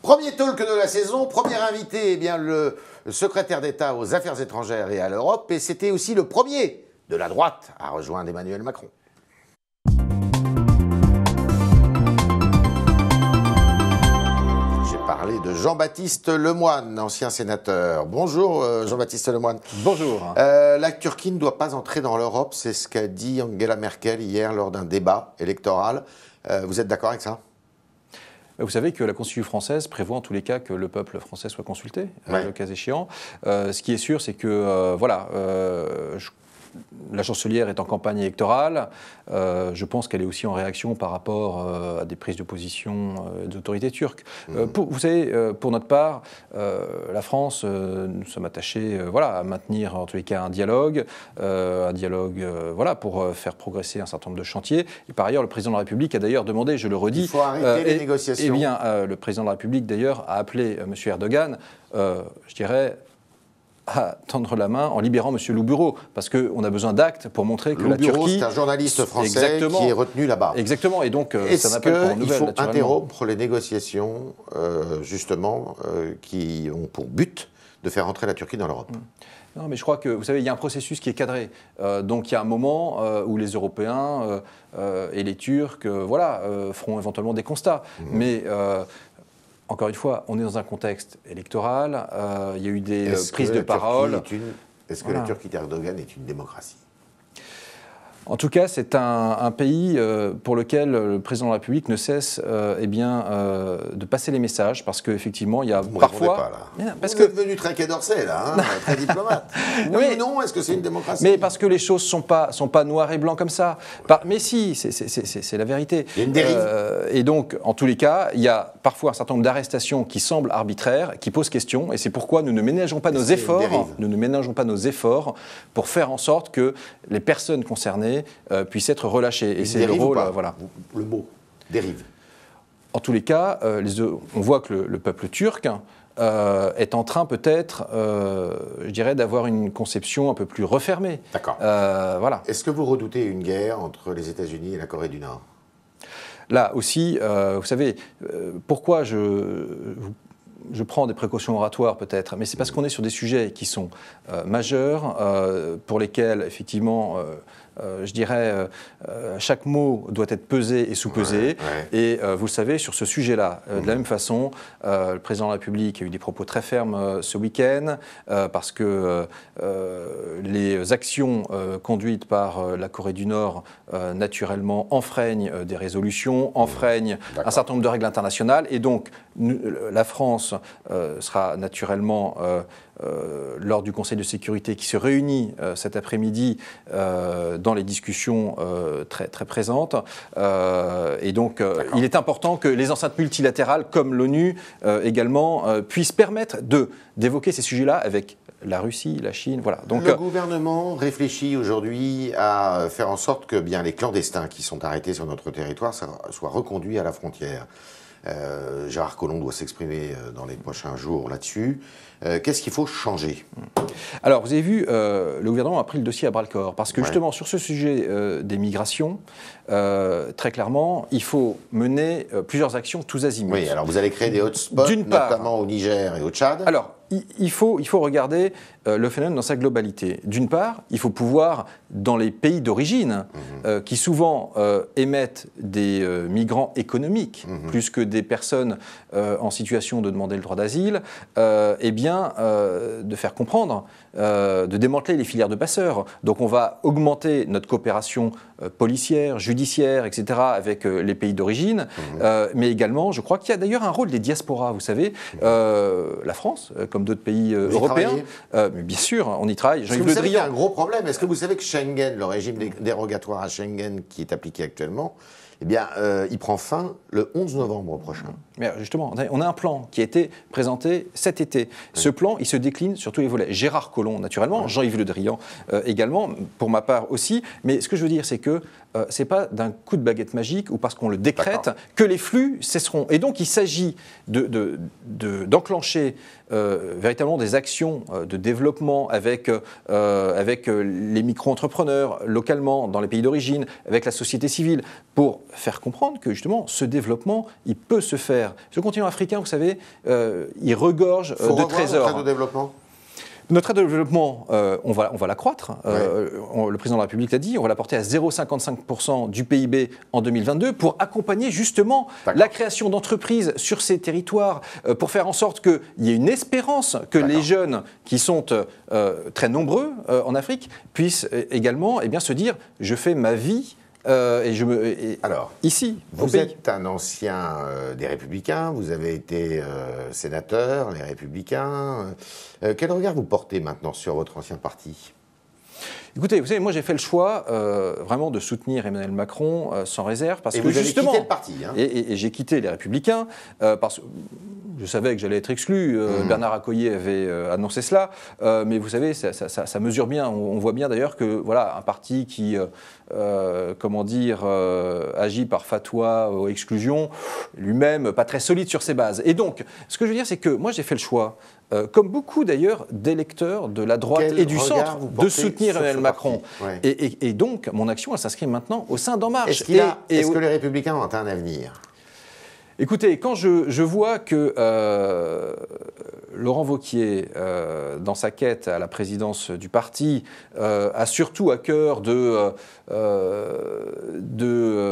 Premier talk de la saison, premier invité, eh bien, le secrétaire d'État aux Affaires étrangères et à l'Europe, et c'était aussi le premier de la droite à rejoindre Emmanuel Macron. J'ai parlé de Jean-Baptiste Lemoyne, ancien sénateur. Bonjour Jean-Baptiste Lemoyne. Bonjour. La Turquie ne doit pas entrer dans l'Europe, c'est ce qu'a dit Angela Merkel hier lors d'un débat électoral. Vous êtes d'accord avec ça ? Vous savez que la Constitution française prévoit en tous les cas que le peuple français soit consulté, le cas échéant. Ce qui est sûr, c'est que la chancelière est en campagne électorale. Je pense qu'elle est aussi en réaction par rapport à des prises de position des autorités turques. Vous savez, pour notre part, la France, nous sommes attachés à maintenir en tous les cas un dialogue pour faire progresser un certain nombre de chantiers. Et par ailleurs, le président de la République a d'ailleurs demandé, je le redis... Il faut arrêter les négociations. Eh bien, le président de la République d'ailleurs a appelé M. Erdogan, je dirais... à tendre la main en libérant M. Louburo, parce qu'on a besoin d'actes pour montrer que la Turquie... c'est un journaliste français qui est retenu là-bas. Exactement, et donc ça n'appelle pour une nouvelle, Est-ce qu'il faut interrompre les négociations, qui ont pour but de faire entrer la Turquie dans l'Europe ? Non, mais je crois que, vous savez, il y a un processus qui est cadré. Donc il y a un moment où les Européens et les Turcs feront éventuellement des constats. Mais... encore une fois, on est dans un contexte électoral, il y a eu des prises de parole. Est-ce que la Turquie d'Erdogan est une démocratie ? En tout cas, c'est un pays pour lequel le président de la République ne cesse de passer les messages, parce qu'effectivement, il y a parfois... Pas, là. Vous êtes devenu très Quai d'Orsay, là, très diplomate. Oui ou non, est-ce que c'est une démocratie ? Mais parce que les choses ne sont pas noires et blancs comme ça. Mais si, c'est la vérité. Il y a une dérive. Et donc, en tous les cas, il y a parfois un certain nombre d'arrestations qui semblent arbitraires, qui posent question, et c'est pourquoi nous ne ménageons pas nos efforts pour faire en sorte que les personnes concernées puissent être relâchés. Et c'est le rôle. Le mot dérive. En tous les cas, on voit que le peuple turc est en train peut-être, d'avoir une conception un peu plus refermée. D'accord. Est-ce que vous redoutez une guerre entre les États-Unis et la Corée du Nord ? Là aussi, vous savez, pourquoi je prends des précautions oratoires peut-être, mais c'est parce qu'on est sur des sujets qui sont majeurs, pour lesquels effectivement, chaque mot doit être pesé et sous-pesé. Et vous le savez, sur ce sujet-là, de la même façon, le président de la République a eu des propos très fermes ce week-end, parce que les actions conduites par la Corée du Nord, naturellement, enfreignent des résolutions, enfreignent un certain nombre de règles internationales, et donc la France sera naturellement, lors du Conseil de sécurité qui se réunit cet après-midi, dans les discussions très, très présentes. Et donc, il est important que les enceintes multilatérales, comme l'ONU également, puissent permettre d'évoquer ces sujets-là avec la Russie, la Chine, voilà. Donc, le gouvernement réfléchit aujourd'hui à faire en sorte que les clandestins qui sont arrêtés sur notre territoire soient reconduits à la frontière. Gérard Collomb doit s'exprimer dans les prochains jours là-dessus. Qu'est-ce qu'il faut changer ? Alors, vous avez vu, le gouvernement a pris le dossier à bras-le-corps, parce que justement, sur ce sujet des migrations, très clairement, il faut mener plusieurs actions tous azimuts. Oui, alors vous allez créer des hotspots, notamment au Niger et au Tchad. Alors, il faut regarder le phénomène dans sa globalité. D'une part, il faut pouvoir, dans les pays d'origine, qui souvent émettent des migrants économiques, plus que des personnes en situation de demander le droit d'asile, de faire comprendre, de démanteler les filières de passeurs. Donc on va augmenter notre coopération policière, judiciaire, etc., avec les pays d'origine, mais également, je crois qu'il y a d'ailleurs un rôle des diasporas, vous savez, la France, comme d'autres pays européens, mais bien sûr, on y travaille. Jean-Yves Le Drian. Il y a un gros problème. Est-ce que vous savez que Schengen, le régime dérogatoire à Schengen qui est appliqué actuellement, il prend fin le 11 novembre prochain. Mais justement, on a un plan qui a été présenté cet été. Ce plan, il se décline sur tous les volets. Gérard Collomb, naturellement, Jean-Yves Le Drian également, pour ma part aussi. Mais ce que je veux dire, c'est que ce n'est pas d'un coup de baguette magique ou parce qu'on le décrète que les flux cesseront. Et donc, il s'agit d'enclencher véritablement des actions de développement avec les micro-entrepreneurs localement, dans les pays d'origine, avec la société civile, pour faire comprendre que justement, ce développement, il peut se faire faire. Ce continent africain, vous savez, il regorge de trésors. Notre aide au développement. Notre aide au développement, on va l'accroître. Le président de la République l'a dit, on va la porter à 0,55% du PIB en 2022 pour accompagner justement la création d'entreprises sur ces territoires, pour faire en sorte qu'il y ait une espérance que les jeunes qui sont très nombreux en Afrique puissent également se dire « je fais ma vie ». Alors, ici, vous êtes un ancien des Républicains, vous avez été sénateur, les Républicains. Quel regard vous portez maintenant sur votre ancien parti ? Écoutez, vous savez, moi j'ai fait le choix vraiment de soutenir Emmanuel Macron sans réserve parce que justement, quitté le parti, hein. et j'ai quitté les Républicains parce que je savais que j'allais être exclu. Bernard Accoyer avait annoncé cela, mais vous savez, ça mesure bien. On voit bien d'ailleurs que voilà un parti qui agit par fatwa ou exclusion, lui-même pas très solide sur ses bases. Et donc, ce que je veux dire, c'est que moi j'ai fait le choix, comme beaucoup d'ailleurs d'électeurs de la droite et du centre, de soutenir Emmanuel Macron. Ouais. Et donc, mon action, elle s'inscrit maintenant au sein d'En Marche. Est-ce que les Républicains ont un avenir ? Écoutez, quand je vois que Laurent Wauquiez, dans sa quête à la présidence du parti, a surtout à cœur de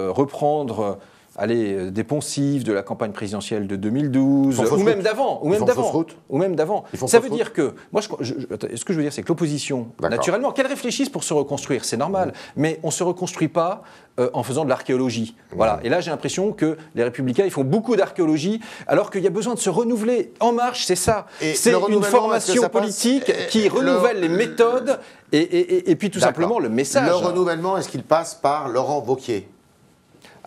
reprendre des poncifs de la campagne présidentielle de 2012, ou même d'avant. Ça veut dire que, moi, ce que je veux dire, c'est que l'opposition, naturellement, qu'elle réfléchisse pour se reconstruire, c'est normal, mais on ne se reconstruit pas en faisant de l'archéologie. Voilà. Et là, j'ai l'impression que les Républicains, ils font beaucoup d'archéologie, alors qu'il y a besoin de se renouveler. En Marche, c'est ça. C'est une formation politique qui renouvelle les méthodes et puis tout simplement le message. Le renouvellement, est-ce qu'il passe par Laurent Wauquiez ?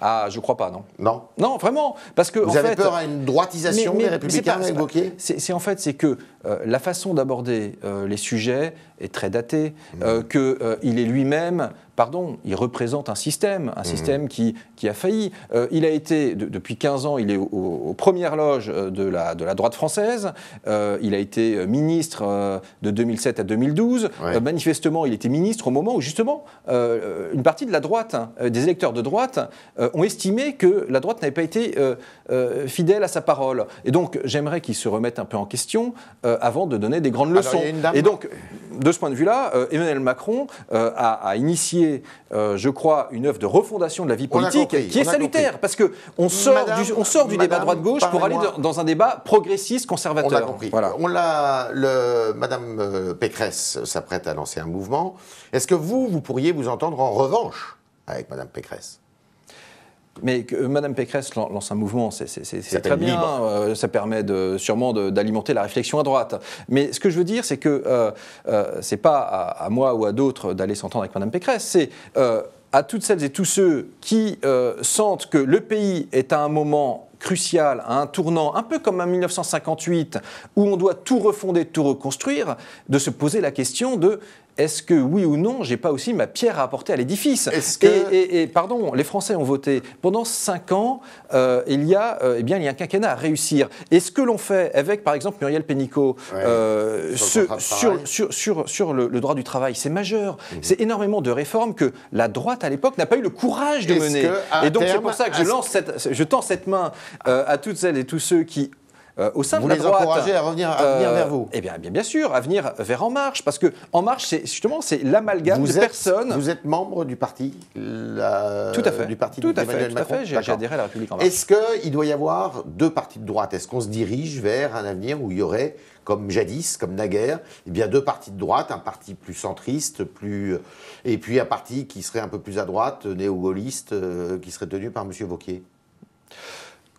Ah, je crois pas, non. Non. Non, vraiment, parce que vous avez peur à une droitisation des Républicains avec Wauquiez ? C'est que la façon d'aborder les sujets est très datée, qu'il est lui-même, il représente un système qui a failli. Il a été, depuis 15 ans, il est aux premières loges de la droite française. Il a été ministre de 2007 à 2012. Manifestement, il était ministre au moment où, justement, une partie de la droite, des électeurs de droite, ont estimé que la droite n'avait pas été fidèle à sa parole. Et donc, j'aimerais qu'il se remette un peu en question avant de donner des grandes leçons. Et donc, de ce point de vue-là, Emmanuel Macron a initié, je crois, une œuvre de refondation de la vie politique qui est salutaire, parce qu'on sort du débat droite-gauche pour aller dans un débat progressiste, conservateur. On l'a compris. Voilà. Madame Pécresse s'apprête à lancer un mouvement. Est-ce que vous pourriez vous entendre en revanche avec Madame Pécresse ? Mais que Mme Pécresse lance un mouvement, c'est très bien, ça permet sûrement d'alimenter la réflexion à droite. Mais ce que je veux dire, c'est que c'est pas à moi ou à d'autres d'aller s'entendre avec Mme Pécresse, c'est à toutes celles et tous ceux qui sentent que le pays est à un moment crucial, à un tournant, un peu comme en 1958, où on doit tout refonder, tout reconstruire, de se poser la question de est-ce que, oui ou non, j'ai pas aussi ma pierre à apporter à l'édifice ? Pardon, les Français ont voté. Pendant 5 ans, il y a un quinquennat à réussir. Et ce que l'on fait avec, par exemple, Muriel Pénicaud, sur le droit du travail, c'est majeur. C'est énormément de réformes que la droite, à l'époque, n'a pas eu le courage de mener. Et donc, c'est pour ça que je tends cette main à toutes celles et tous ceux qui, au sein de la droite, vous les encouragez à venir vers vous ? Eh bien sûr, à venir vers En Marche, parce que En Marche, c'est l'amalgame de personnes. Vous êtes membre du parti, tout à fait, du parti d'Emmanuel Macron. J'ai adhéré à la République En Marche. Est-ce qu'il doit y avoir 2 partis de droite ? Est-ce qu'on se dirige vers un avenir où il y aurait, comme jadis, comme naguère, 2 partis de droite, un parti plus centriste, et puis un parti qui serait un peu plus à droite, néo-gaulliste, qui serait tenu par M. Wauquiez ?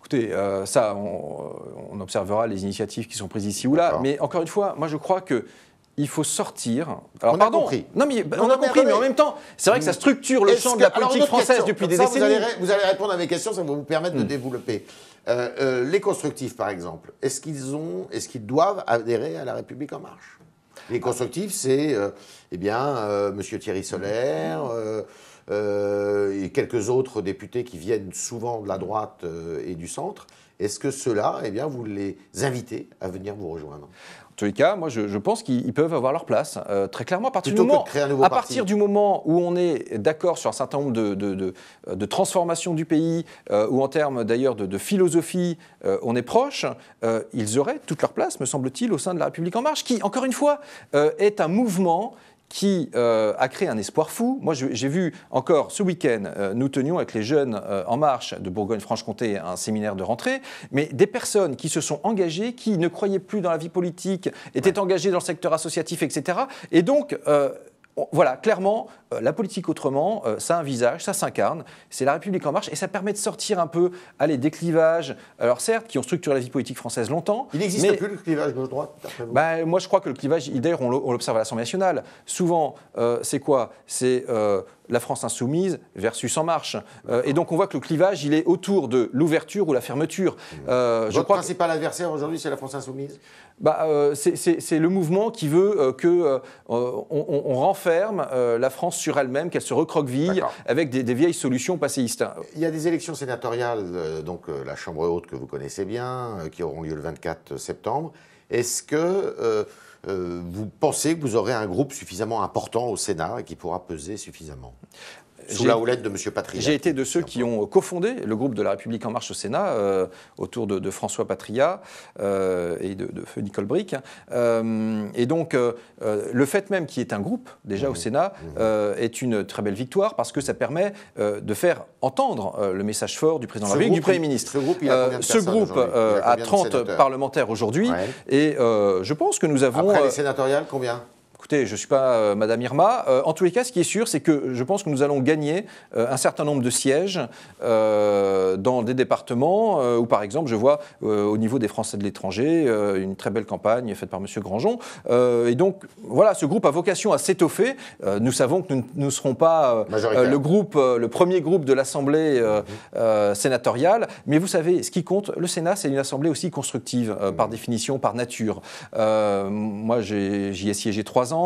Écoutez, on observera les initiatives qui sont prises ici ou là, mais encore une fois, moi je crois qu'il faut sortir. Alors, on a compris. Non, mais on a compris, mais en même temps, c'est vrai que ça structure le champ de la politique française depuis des décennies. Vous allez répondre à mes questions, ça va vous permettre de développer. Les constructifs, par exemple, est-ce qu'ils doivent adhérer à la République En Marche ? Les constructifs, c'est M. Thierry Solère, et quelques autres députés qui viennent souvent de la droite et du centre. Est-ce que ceux-là, eh bien, vous les invitez à venir vous rejoindre? En tous les cas, moi, je pense qu'ils peuvent avoir leur place, très clairement. À partir du moment où on est d'accord sur un certain nombre de transformations du pays, ou en termes d'ailleurs de philosophie, on est proche, ils auraient toute leur place, me semble-t-il, au sein de La République En Marche, qui, encore une fois, est un mouvement qui a créé un espoir fou. Moi, j'ai vu encore ce week-end, nous tenions avec les jeunes En Marche de Bourgogne-Franche-Comté un séminaire de rentrée, mais des personnes qui se sont engagées, qui ne croyaient plus dans la vie politique, étaient engagées dans le secteur associatif, etc. Et donc, voilà, clairement, la politique autrement, ça a un visage, ça s'incarne, c'est La République En Marche, et ça permet de sortir un peu des clivages, alors certes, qui ont structuré la vie politique française longtemps. Il n'existe plus le clivage gauche-droite, d'après vous? Moi, je crois que le clivage, d'ailleurs, on l'observe à l'Assemblée nationale. Souvent, c'est quoi? C'est la France insoumise versus En Marche. Et donc, on voit que le clivage, il est autour de l'ouverture ou la fermeture. Votre principal adversaire aujourd'hui, c'est la France insoumise? C'est le mouvement qui veut qu'on renferme la France sur elle-même, qu'elle se recroqueville avec des vieilles solutions passéistes. Il y a des élections sénatoriales, donc la Chambre haute que vous connaissez bien, qui auront lieu le 24 septembre. Est-ce que vous pensez que vous aurez un groupe suffisamment important au Sénat et qui pourra peser suffisamment? Sous la houlette de M. Patria. J'ai été de ceux qui ont cofondé le groupe de La République En Marche au Sénat, autour de François Patria et de feu Nicole Bricq. Et donc, le fait même qu'il y ait un groupe, déjà au Sénat, est une très belle victoire, parce que ça permet de faire entendre le message fort du Président de la République, du Premier ministre. Ce groupe a 30 parlementaires aujourd'hui, et je pense que nous avons... Après les sénatoriales, combien ? Écoutez, je ne suis pas Madame Irma. En tous les cas, ce qui est sûr, c'est que je pense que nous allons gagner un certain nombre de sièges dans des départements où, par exemple, je vois au niveau des Français de l'étranger une très belle campagne faite par M. Grandjean. Et donc, voilà, ce groupe a vocation à s'étoffer. Nous savons que nous ne serons pas le premier groupe de l'Assemblée sénatoriale. Mais vous savez, ce qui compte, le Sénat, c'est une assemblée aussi constructive, par définition, par nature. Moi, j'y ai siégé 3 ans.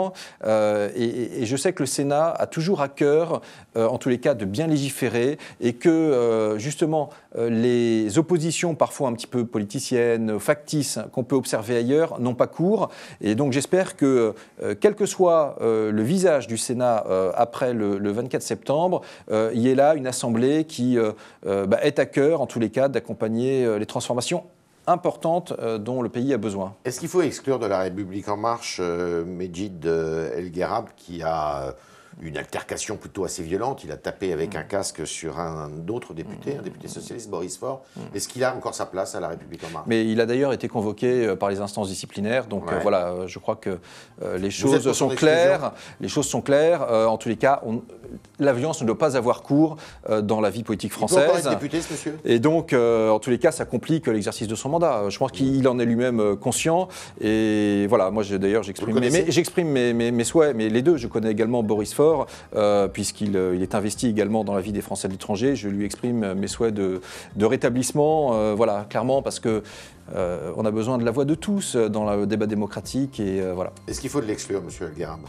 Et je sais que le Sénat a toujours à cœur, en tous les cas, de bien légiférer, et que, justement, les oppositions, parfois un petit peu politiciennes, factices, qu'on peut observer ailleurs, n'ont pas cours. Et donc j'espère que, quel que soit le visage du Sénat après le 24 septembre, il y ait là une assemblée qui est à cœur, en tous les cas, d'accompagner les transformations importante dont le pays a besoin. Est-ce qu'il faut exclure de La République En Marche Medjid El Guerrab, qui a une altercation plutôt assez violente? Il a tapé avec un casque sur un autre député, un député socialiste, Boris Faure. Est-ce qu'il a encore sa place à La République En Marche? Mais il a d'ailleurs été convoqué par les instances disciplinaires, donc voilà, je crois que les choses sont claires. Les choses sont claires. En tous les cas, la violence ne doit pas avoir cours dans la vie politique française. Il peut encore être député, ce monsieur? Et donc, en tous les cas, ça complique l'exercice de son mandat. Je pense qu'il en est lui-même conscient. Et voilà, moi d'ailleurs, j'exprime mes souhaits, mais les deux. Je connais également Boris Faure, puisqu'il est investi également dans la vie des Français de l'étranger. Je lui exprime mes souhaits de rétablissement, voilà, clairement, parce que on a besoin de la voix de tous dans le débat démocratique. Et voilà. Est-ce qu'il faut l'exclure, monsieur El Guerab?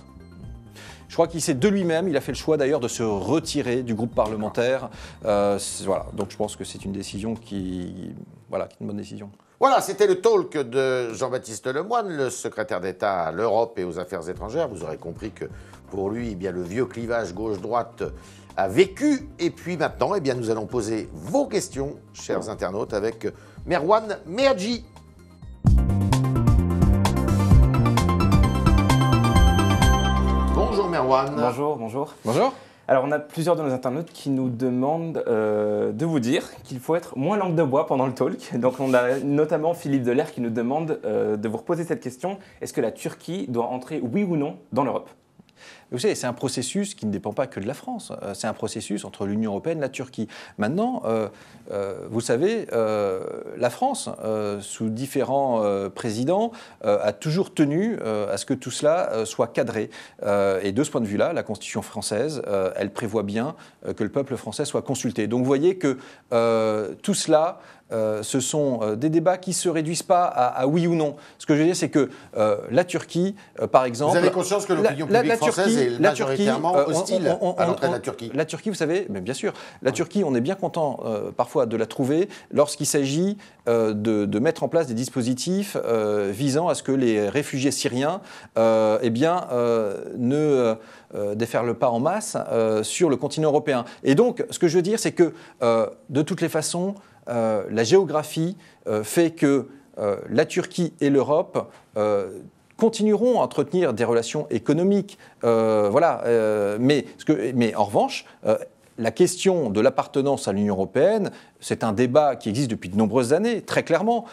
Je crois qu'il s'est de lui-même, il a fait le choix d'ailleurs de se retirer du groupe parlementaire. Voilà, donc je pense que c'est une décision qui est une bonne décision. Voilà, c'était le talk de Jean-Baptiste Lemoyne, le secrétaire d'État à l'Europe et aux Affaires étrangères. Vous aurez compris que pour lui, eh bien, le vieux clivage gauche-droite a vécu. Et puis maintenant, eh bien, nous allons poser vos questions, chers internautes, avec Merwan Meadji. Bonjour Merwan. Bonjour, bonjour. Bonjour. Alors on a plusieurs de nos internautes qui nous demandent de vous dire qu'il faut être moins langue de bois pendant le talk. Donc on a notamment Philippe Delair qui nous demande de vous reposer cette question. Est-ce que la Turquie doit entrer, oui ou non, dans l'Europe ? Vous savez, c'est un processus qui ne dépend pas que de la France. C'est un processus entre l'Union européenne et la Turquie. Maintenant, vous savez, la France, sous différents présidents, a toujours tenu à ce que tout cela soit cadré. Et de ce point de vue-là, la Constitution française, elle prévoit bien que le peuple français soit consulté. Donc vous voyez que tout cela ce sont des débats qui ne se réduisent pas à oui ou non. Ce que je veux dire, c'est que la Turquie, par exemple... Vous avez conscience que l'opinion publique française est majoritairement hostile à l'entrée de la Turquie? La Turquie, vous savez, mais bien sûr, la Turquie, on est bien content parfois de la trouver lorsqu'il s'agit de mettre en place des dispositifs visant à ce que les réfugiés syriens ne déferlent pas en masse sur le continent européen. Et donc, ce que je veux dire, c'est que de toutes les façons, la géographie fait que la Turquie et l'Europe continueront à entretenir des relations économiques. Mais en revanche, la question de l'appartenance à l'Union européenne, c'est un débat qui existe depuis de nombreuses années, très clairement.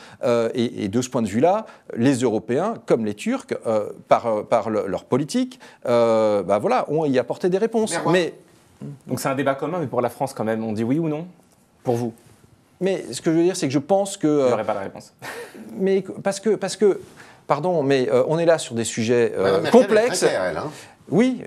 Et de ce point de vue-là, les Européens, comme les Turcs, par leur politique, ont y apporté des réponses. Donc c'est un débat commun, mais pour la France quand même, on dit oui ou non? Pour vous? Mais ce que je veux dire, c'est que je pense que... Vous n'aurez pas la réponse. Mais parce que pardon, mais on est là sur des sujets complexes. Très claire, elle, hein. Oui,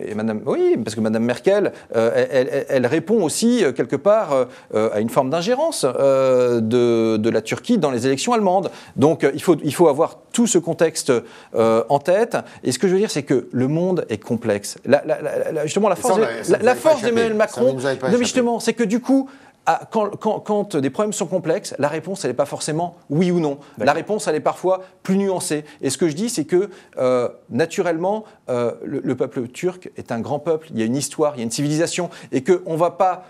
parce que Mme Merkel, elle répond aussi, quelque part, à une forme d'ingérence de la Turquie dans les élections allemandes. Donc, il faut avoir tout ce contexte en tête. Et ce que je veux dire, c'est que le monde est complexe. Justement, la force d'Emmanuel Macron, c'est que du coup, quand des problèmes sont complexes, la réponse, elle n'est pas forcément oui ou non. La réponse, elle est parfois plus nuancée. Et ce que je dis, c'est que, naturellement, le peuple turc est un grand peuple. Il y a une histoire, il y a une civilisation. Et qu'on ne va pas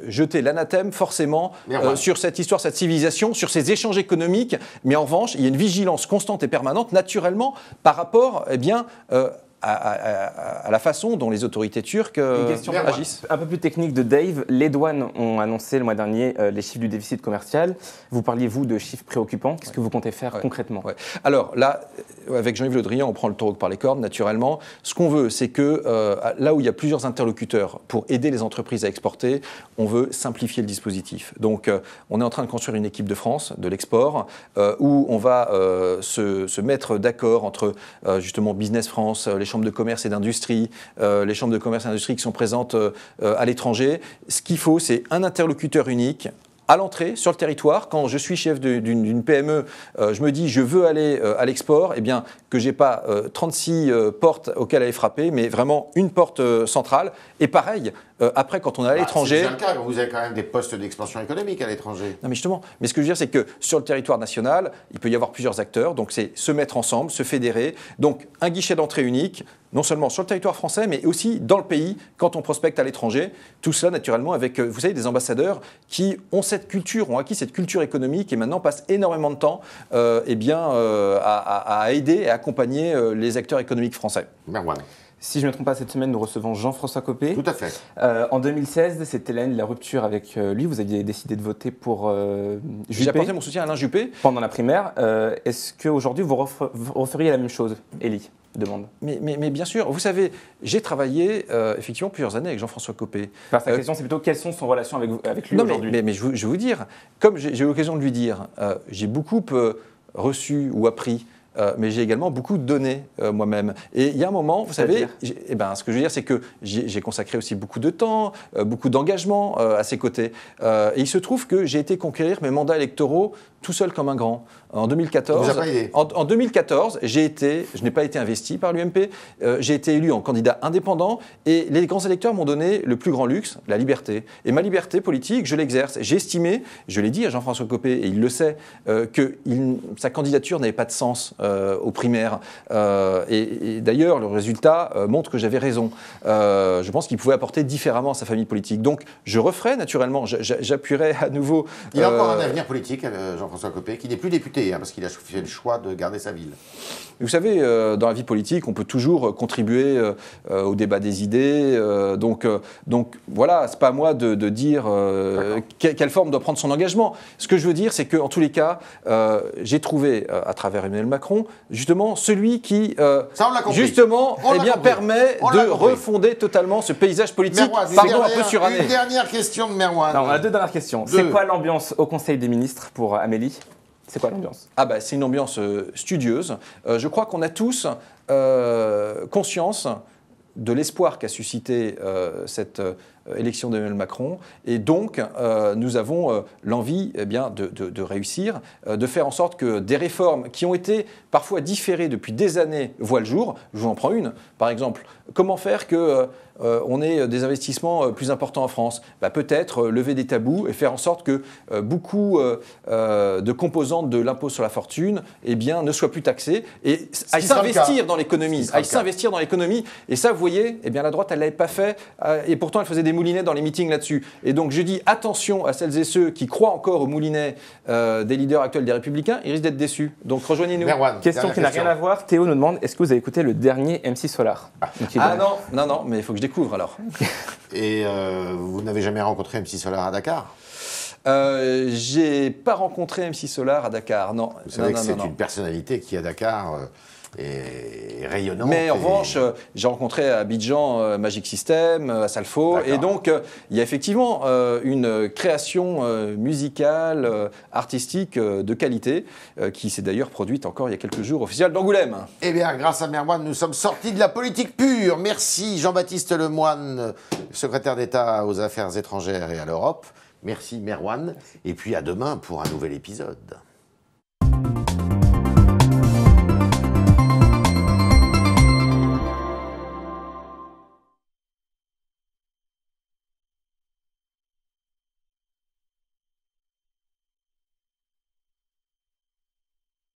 jeter l'anathème, forcément, sur cette histoire, cette civilisation, sur ces échanges économiques. Mais en revanche, il y a une vigilance constante et permanente, naturellement, par rapport, à la façon dont les autorités turques agissent. Un peu plus technique de Dave. Les douanes ont annoncé le mois dernier les chiffres du déficit commercial. Vous parliez, vous, de chiffres préoccupants. Qu'est-ce que vous comptez faire concrètement? Alors là, avec Jean-Yves Le Drian, on prend le taureau par les cornes, naturellement. Ce qu'on veut, c'est que là où il y a plusieurs interlocuteurs pour aider les entreprises à exporter, on veut simplifier le dispositif. Donc, on est en train de construire une équipe de France, de l'export, où on va se mettre d'accord entre, justement, Business France, les chambres de commerce et d'industrie, les chambres de commerce et d'industrie qui sont présentes à l'étranger. Ce qu'il faut, c'est un interlocuteur unique à l'entrée, sur le territoire. Quand je suis chef d'une PME, je me dis je veux aller à l'export, eh bien que je n'ai pas 36 portes auxquelles aller frapper, mais vraiment une porte centrale. Et pareil, après, quand on est à l'étranger... C'est déjà le cas, vous avez quand même des postes d'expansion économique à l'étranger. Non, mais justement. Mais ce que je veux dire, c'est que sur le territoire national, il peut y avoir plusieurs acteurs. Donc, c'est se mettre ensemble, se fédérer. Donc, un guichet d'entrée unique, non seulement sur le territoire français, mais aussi dans le pays, quand on prospecte à l'étranger. Tout cela, naturellement, avec, vous savez, des ambassadeurs qui ont cette culture, ont acquis cette culture économique et maintenant passent énormément de temps à aider et à accompagner les acteurs économiques français. Merwan. Si je ne me trompe pas, cette semaine, nous recevons Jean-François Copé. Tout à fait. En 2016, c'était l'année de la rupture avec lui. Vous aviez décidé de voter pour Juppé. J'ai apporté mon soutien à Alain Juppé. Pendant la primaire. Est-ce qu'aujourd'hui, vous referiez la même chose? Élie demande. Mais bien sûr. Vous savez, j'ai travaillé effectivement plusieurs années avec Jean-François Copé. Sa question, c'est plutôt quelles sont son relation avec lui aujourd'hui? Mais je vais vous dire, comme j'ai eu l'occasion de lui dire, j'ai beaucoup reçu ou appris. Mais j'ai également beaucoup donné moi-même. Et il y a un moment, vous savez, ce que je veux dire, c'est que j'ai consacré aussi beaucoup de temps, beaucoup d'engagement à ses côtés. Et il se trouve que j'ai été conquérir mes mandats électoraux tout seul comme un grand. En 2014, en 2014, je n'ai pas été investi par l'UMP, j'ai été élu en candidat indépendant et les grands électeurs m'ont donné le plus grand luxe, la liberté. Et ma liberté politique, je l'exerce. J'ai estimé, je l'ai dit à Jean-François Copé, et il le sait, que sa candidature n'avait pas de sens aux primaires. Et d'ailleurs, le résultat montre que j'avais raison. Je pense qu'il pouvait apporter différemment à sa famille politique. Donc, je referai naturellement, j'appuierai à nouveau... Il a encore un avenir politique, Jean-François Copé, qui n'est plus député, parce qu'il a fait le choix de garder sa ville. Vous savez, dans la vie politique, on peut toujours contribuer au débat des idées. Donc voilà, c'est pas à moi de dire quelle forme doit prendre son engagement. Ce que je veux dire, c'est qu'en tous les cas, j'ai trouvé, à travers Emmanuel Macron, justement, celui qui, justement, permet de refonder totalement ce paysage politique. Merwan, un peu suranné. Une dernière question de Merwan. Non, on a deux dernières questions. C'est quoi l'ambiance au Conseil des ministres pour Amélie? C'est quoi l'ambiance? C'est une ambiance studieuse. Je crois qu'on a tous conscience de l'espoir qu'a suscité cette élection d'Emmanuel Macron. Et donc, nous avons l'envie de réussir, de faire en sorte que des réformes qui ont été parfois différées depuis des années voient le jour. Je vous en prends une, par exemple. Comment faire que on ait des investissements plus importants en France? Peut-être lever des tabous et faire en sorte que beaucoup de composantes de l'impôt sur la fortune ne soient plus taxées et aillent s'investir dans l'économie. Et ça, vous voyez, la droite, elle ne l'avait pas fait et pourtant, elle faisait des moulinets dans les meetings là-dessus. Et donc, je dis attention à celles et ceux qui croient encore aux moulinets des leaders actuels des Républicains, ils risquent d'être déçus. Donc, rejoignez-nous. Merwan, question qui n'a rien à voir. Théo nous demande, est-ce que vous avez écouté le dernier MC Solar? Non, mais il faut que je découvre alors. Et vous n'avez jamais rencontré MC Solar à Dakar? J'ai pas rencontré MC Solar à Dakar, non. Vous savez que c'est une personnalité qui à Dakar est rayonnante. Mais en revanche, j'ai rencontré à Abidjan Magic System, à Salfo, et donc il y a effectivement une création musicale, artistique de qualité, qui s'est d'ailleurs produite encore il y a quelques jours au Festival d'Angoulême. Eh bien, grâce à Merwan, nous sommes sortis de la politique pure. Merci Jean-Baptiste Lemoyne, secrétaire d'État aux Affaires étrangères et à l'Europe. Merci Merwan. Et puis à demain pour un nouvel épisode.